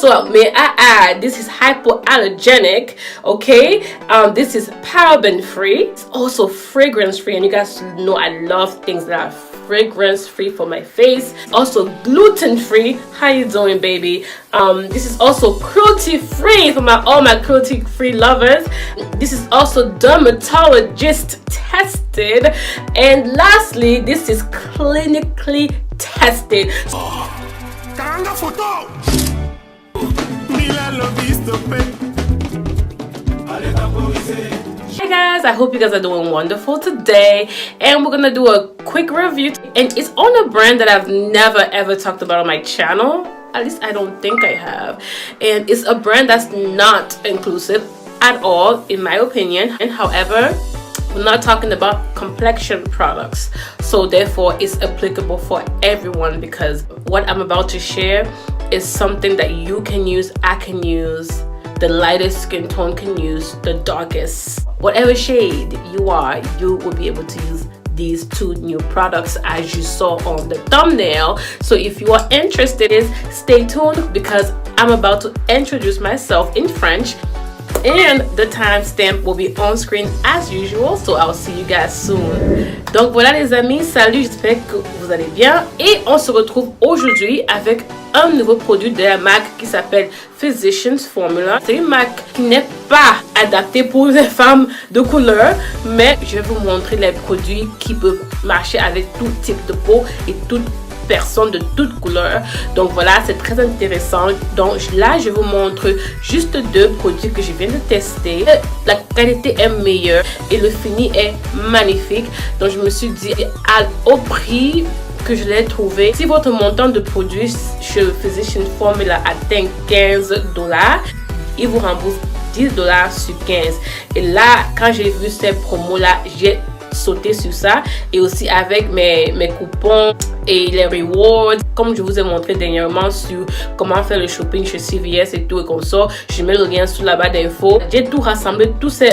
Also, may I add, this is hypoallergenic, okay? This is paraben free. It's also fragrance free, and you guys know I love things that are fragrance free for my face. Also gluten free. How you doing, baby? This is also cruelty free for all my cruelty free lovers. This is also dermatologist tested, and lastly, this is clinically tested. Hey guys, I hope you guys are doing wonderful today, and we're gonna do a quick review, and it's on a brand that I've never ever talked about on my channel. At least I don't think I have, and it's a brand that's not inclusive at all in my opinion. And however, we're not talking about complexion products, so therefore it's applicable for everyone, because what I'm about to share is something that you can use, I can use, the lightest skin tone can use, the darkest, whatever shade you are, you will be able to use these two new products as you saw on the thumbnail. So if you are interested, stay tuned, because I'm about to introduce myself in French, and the timestamp will be on screen as usual, so I'll see you guys soon. Donc voilà les amis, salut, j'espère que vous allez bien, et on se retrouve aujourd'hui avec un nouveau produit de la marque qui s'appelle Physicians Formula. C'est une marque qui n'est pas adaptée pour les femmes de couleur, mais je vais vous montrer les produits qui peuvent marcher avec tout type de peau et toute personne de toute couleur. Donc voilà, c'est très intéressant. Donc là, je vous montre juste deux produits que je viens de tester. La qualité est meilleure et le fini est magnifique. Donc je me suis dit, au prix que je l'ai trouvé, si votre montant de produits chez Physicians Formula atteint $15, il vous rembourse $10 sur 15. Et là, quand j'ai vu ces promos là, j'ai sauté sur ça, et aussi avec mes coupons et les rewards, comme je vous ai montré dernièrement sur comment faire le shopping chez CVS et tout et comme ça. Je mets le lien sous la barre d'infos. J'ai tout rassemblé, tous ces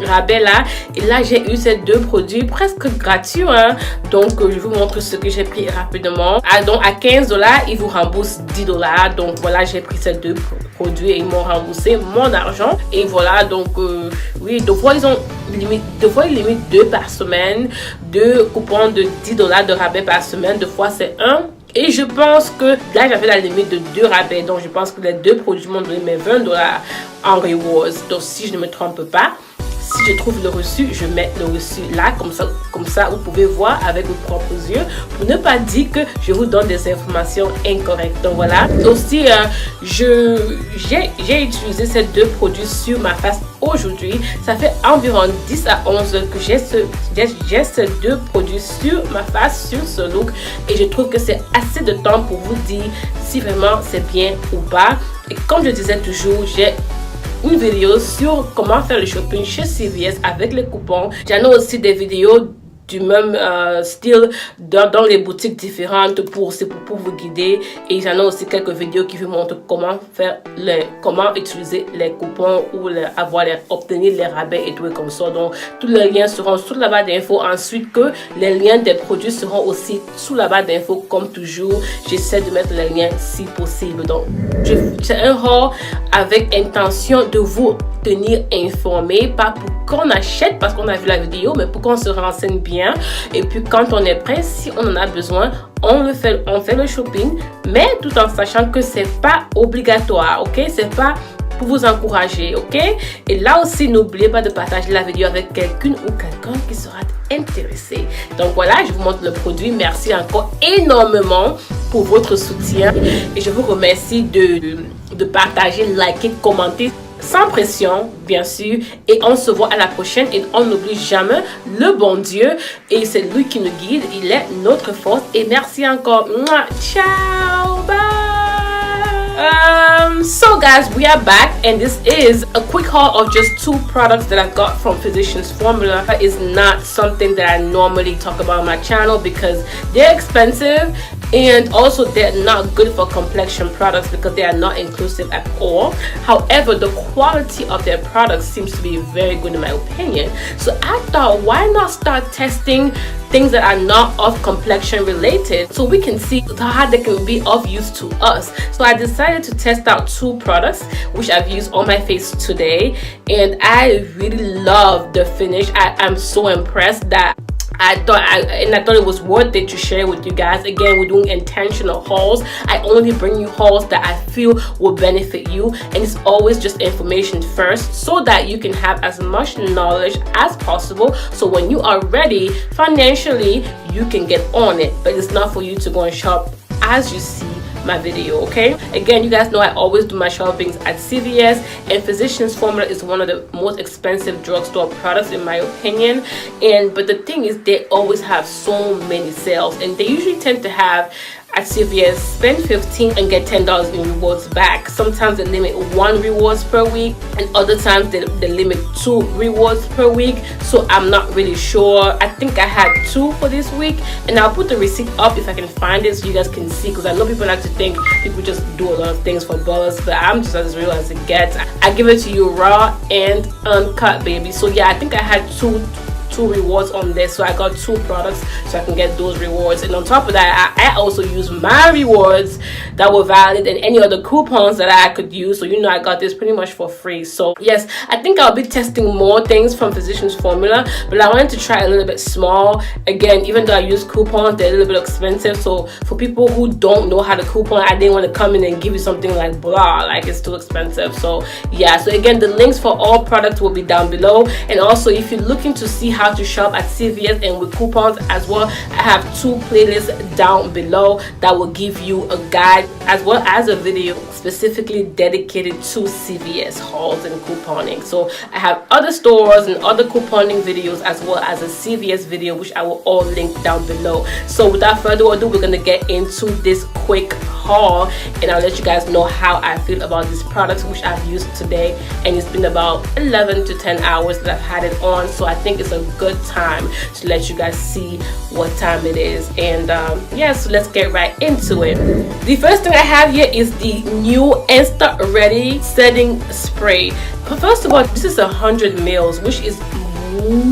rabais là, et là j'ai eu ces deux produits presque gratuits, hein. Donc je vous montre ce que j'ai pris rapidement. Donc à $15 ils vous remboursent $10. Donc voilà, j'ai pris ces deux produits et ils m'ont remboursé mon argent. Et voilà, donc oui, deux fois ils limitent 2 par semaine, 2 coupons de $10 de rabais par semaine, 2 fois c'est 1. Et je pense que là j'avais la limite de 2 rabais, donc je pense que les deux produits m'ont donné mes $20 en rewards. Donc si je ne me trompe pas, si je trouve le reçu, je mets le reçu là, comme ça vous pouvez voir avec vos propres yeux, pour ne pas dire que je vous donne des informations incorrectes. Donc voilà. Aussi j'ai utilisé ces deux produits sur ma face aujourd'hui. Ça fait environ 10 à 11 heures que j'ai ces deux produits sur ma face, sur ce look, et je trouve que c'est assez de temps pour vous dire si vraiment c'est bien ou pas. Et comme je disais toujours, j'ai une vidéo sur comment faire le shopping chez CVS avec les coupons. J'en ai aussi des vidéos du même style dans les boutiques différentes pour vous guider, et j'en ai aussi quelques vidéos qui vous montrent comment utiliser les coupons ou obtenir les rabais et tout et comme ça. Donc tous les liens seront sous la barre d'infos, ainsi que les liens des produits seront aussi sous la barre d'infos. Comme toujours, j'essaie de mettre les liens si possible. Donc c'est un haul avec intention de vous tenir informé, pas pour qu'on achète parce qu'on a vu la vidéo, mais pour qu'on se renseigne bien, et puis quand on est prêt, si on en a besoin, on fait le shopping, mais tout en sachant que c'est pas obligatoire, ok? C'est pas pour vous encourager, ok? Et là aussi, n'oubliez pas de partager la vidéo avec quelqu'une ou quelqu'un qui sera intéressé. Donc voilà, je vous montre le produit. Merci encore énormément pour votre soutien, et je vous remercie de partager, liker, commenter, sans pression bien sûr, et on se voit à la prochaine, et on n'oublie jamais le bon Dieu, et c'est lui qui nous guide, il est notre force, et merci encore. Ciao, bye. So guys, we are back, and this is a quick haul of just 2 products that I got from Physicians Formula. It's not something that I normally talk about on my channel because they're expensive, and also they're not good for complexion products because they are not inclusive at all. However, the quality of their products seems to be very good in my opinion. So I thought, why not start testing things that are not of complexion related, so we can see how they can be of use to us. So I decided to test out 2 products which I've used on my face today, and I really love the finish. I'm so impressed that I thought it was worth it to share with you guys. Again, we're doing intentional hauls. I only bring you hauls that I feel will benefit you, and it's always just information first so that you can have as much knowledge as possible, so when you are ready financially you can get on it. But it's not for you to go and shop as you see my video, okay? Again, you guys know I always do my shoppings at CVS, and Physicians Formula is one of the most expensive drugstore products in my opinion. But the thing is, they always have so many sales, and they usually tend to have at CVS, spend $15 and get $10 in rewards back. Sometimes they limit 1 rewards per week, and other times they limit 2 rewards per week. So I'm not really sure. I think I had 2 for this week, and I'll put the receipt up if I can find it so you guys can see, because I know people like to think people just do a lot of things for dollars, but I'm just as real as it gets. I give it to you raw and uncut, baby. So yeah, I think I had two rewards on this, so I got 2 products so I can get those rewards. And on top of that, I also use my rewards that were valid and any other coupons that I could use. So you know, I got this pretty much for free. So yes, I think I'll be testing more things from Physicians Formula, but I wanted to try a little bit small. Again, even though I use coupons, they're a little bit expensive, so for people who don't know how to coupon, I didn't want to come in and give you something like blah, like it's too expensive. So yeah, so again, the links for all products will be down below. And also, if you're looking to see how to shop at CVS and with coupons as well, I have 2 playlists down below that will give you a guide as well as a video specifically dedicated to CVS hauls and couponing. So I have other stores and other couponing videos as well as a CVS video, which I will all link down below. So without further ado, we're gonna get into this quick haul, and I'll let you guys know how I feel about these products which I've used today. And it's been about 11 to 10 hours that I've had it on, so I think it's a good time to let you guys see what time it is. And yeah, so let's get right into it. The first thing I have here is the new Insta Ready Setting Spray. But first of all, this is 100 mils, which is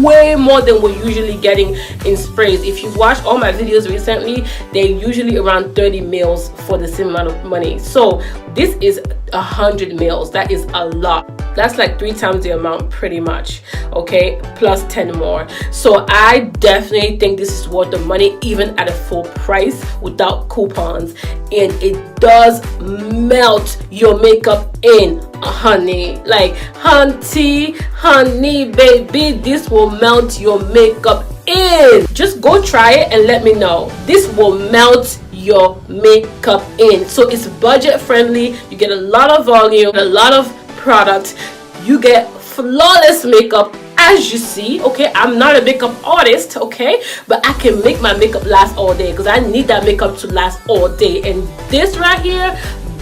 way more than we're usually getting in sprays. If you watch all my videos recently, they're usually around 30 mils for the same amount of money. So this is 100 mils. That is a lot. That's like 3 times the amount pretty much, okay, plus 10 more. So I definitely think this is worth the money, even at a full price without coupons. And it does melt your makeup in, honey. Like, honey baby, this will melt your makeup in. Just go try it and let me know. This will melt your makeup in. So it's budget friendly. You get a lot of volume, a lot of product, you get flawless makeup, as you see. Okay, I'm not a makeup artist, okay, but I can make my makeup last all day because I need that makeup to last all day. And this right here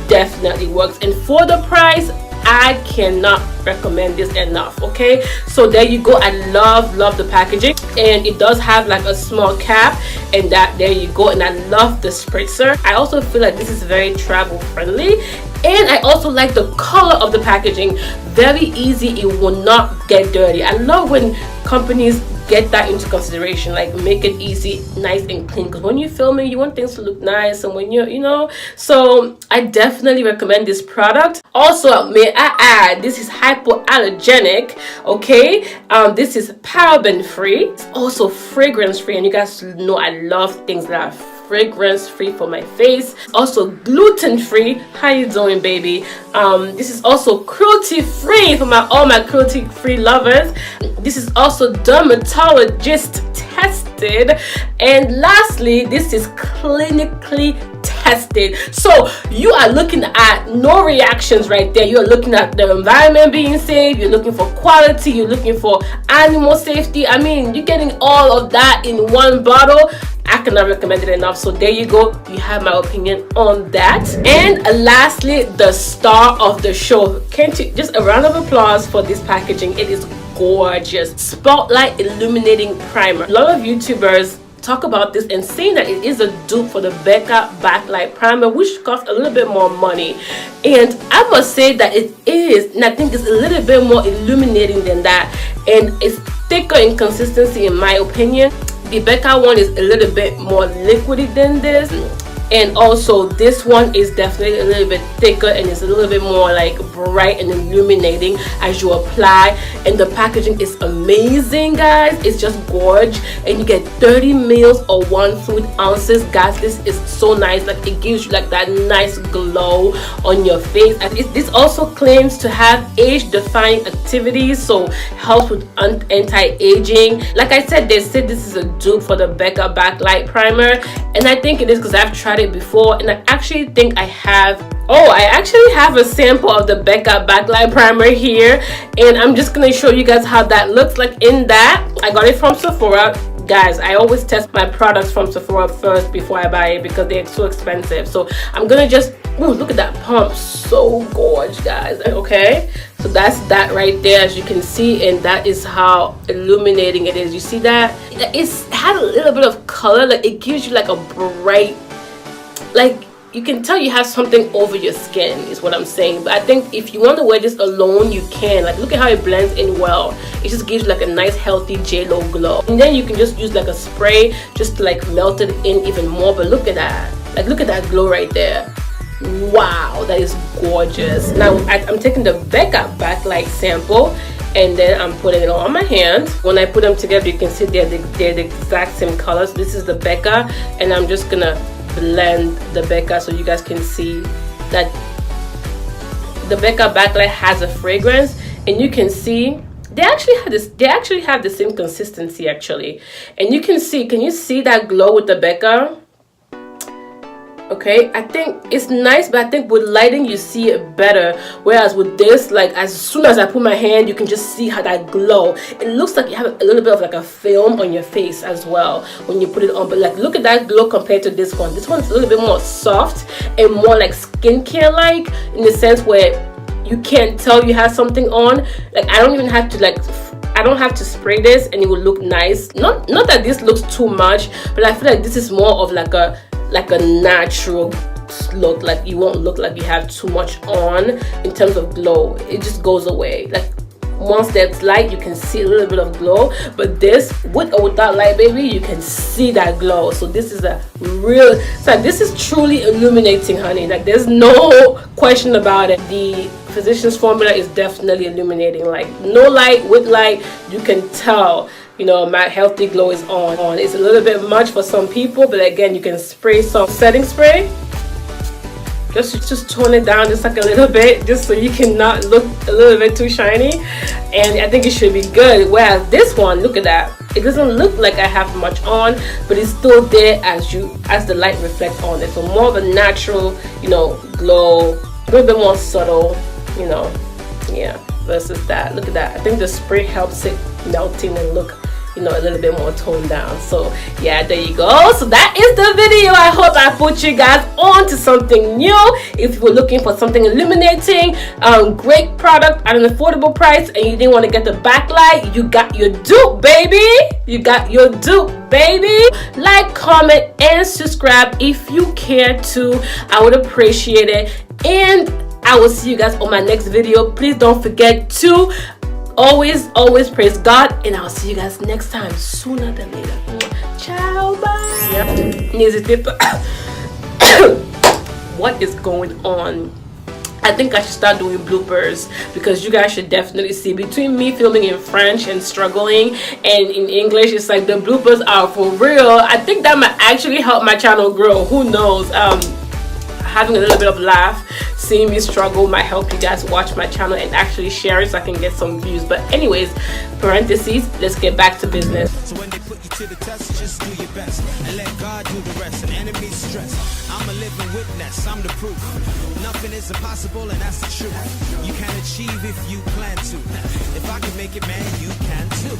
definitely works, and for the price, I cannot recommend this enough. Okay, so there you go. I love the packaging, and it does have like a small cap, and that there you go. And I love the spritzer. I also feel like this is very travel friendly, and I also like the color of the packaging. Very easy, it will not get dirty. I love when companies get that into consideration, like make it easy, nice and clean, because when you're filming, you want things to look nice. And when you're, you know, so I definitely recommend this product. Also, may I add, this is hypoallergenic, okay, this is paraben free. It's also fragrance free, and you guys know I love things that are fragrance free for my face. Also gluten free. How you doing, baby? This is also cruelty free for all my cruelty free lovers. This is also dermatologist tested, and lastly, this is clinically tested. So you are looking at no reactions right there. You are looking at the environment being safe, you're looking for quality, you're looking for animal safety. I mean, you're getting all of that in one bottle. I cannot recommend it enough. So there you go, you have my opinion on that. And lastly, the star of the show. Can't you just a round of applause for this packaging? It is gorgeous. Spotlight Illuminating Primer. A lot of YouTubers talk about this and saying that it is a dupe for the BECCA Backlight Primer, which costs a little bit more money. And I must say that it is, and I think it's a little bit more illuminating than that, and it's thicker in consistency in my opinion. The BECCA one is a little bit more liquidy than this, and also this one is definitely a little bit thicker and it's a little bit more like bright and illuminating as you apply. And the packaging is amazing, guys. It's just gorgeous, and you get 30 mils or 1 fluid ounces, guys. This is so nice. Like, it gives you like that nice glow on your face. And this also claims to have age-defying activities, so helps with anti-aging. Like I said, they said this is a dupe for the BECCA Backlight Primer, and I think it is because I've tried it before, and I actually think I have. Oh, I actually have a sample of the BECCA Backlight Primer here, and I'm just gonna show you guys how that looks like in that. I got it from Sephora. Guys, I always test my products from Sephora first before I buy it because they're so expensive. So I'm gonna just, ooh, look at that pump, so gorgeous, guys. Okay, so that's that right there, as you can see, and that is how illuminating it is. You see that? It had a little bit of color, like it gives you like a bright, like you can tell you have something over your skin is what I'm saying. But I think if you want to wear this alone, you can. Like, look at how it blends in well. It just gives you like a nice healthy J-Lo glow. And then you can just use like a spray just to like melt it in even more. But look at that, like look at that glow right there. Wow, that is gorgeous. Now I'm taking the BECCA Backlight sample, and then I'm putting it on my hand. When I put them together, you can see they're the exact same colors. This is the BECCA, and I'm just gonna blend the BECCA so you guys can see that the BECCA Backlight has a fragrance, and you can see they actually have the same consistency actually. And you can you see that glow with the BECCA? Okay, I think it's nice, but I think with lighting you see it better, whereas with this, like as soon as I put my hand, you can just see how that glow. It looks like you have a little bit of like a film on your face as well when you put it on. But like, look at that glow compared to this one. This one's a little bit more soft and more like skincare like, in the sense where you can't tell you have something on. Like, I don't even have to like, I don't have to spray this and it will look nice. Not that this looks too much, but I feel like this is more of like a natural look. Like, you won't look like you have too much on in terms of glow. It just goes away. Like, once that's light, you can see a little bit of glow, but this, with or without light, baby, you can see that glow. So this is a real, so this is truly illuminating, honey. Like, there's no question about it. The Physicians Formula is definitely illuminating. Like, no light, with light, you can tell, you know, my healthy glow is on. It's a little bit much for some people, but again, you can spray some setting spray. Just tone it down just like a little bit, just so you cannot look a little bit too shiny, and I think it should be good. Whereas this one, look at that, it doesn't look like I have much on, but it's still there as the light reflects on it. So more of a natural, you know, glow, a little bit more subtle, you know, yeah, versus that. Look at that. I think the spray helps it melting and look, you know, a little bit more toned down. So yeah, there you go. So that is the video. I hope I put you guys on to something new. If you were looking for something illuminating, great product at an affordable price, and you didn't want to get the backlight, you got your dupe, baby. You got your dupe, baby. Like, comment, and subscribe if you care to. I would appreciate it, and I will see you guys on my next video. Please don't forget to always praise God, and I'll see you guys next time, sooner than later. Ciao, bye. What is going on? I think I should start doing bloopers, because you guys should definitely see, between me filming in French and struggling, and in English, it's like the bloopers are for real. I think that might actually help my channel grow. Who knows? Having a little bit of laugh, seeing me struggle might help you guys watch my channel and actually share it so I can get some views. But anyways, parentheses, let's get back to business. So when they put you to the test, just do your best and let God do the rest. And enemies stress, I'm a living witness, I'm the proof. Nothing is impossible, and that's the truth. You can achieve if you plan to. If I can make it, man, you can too.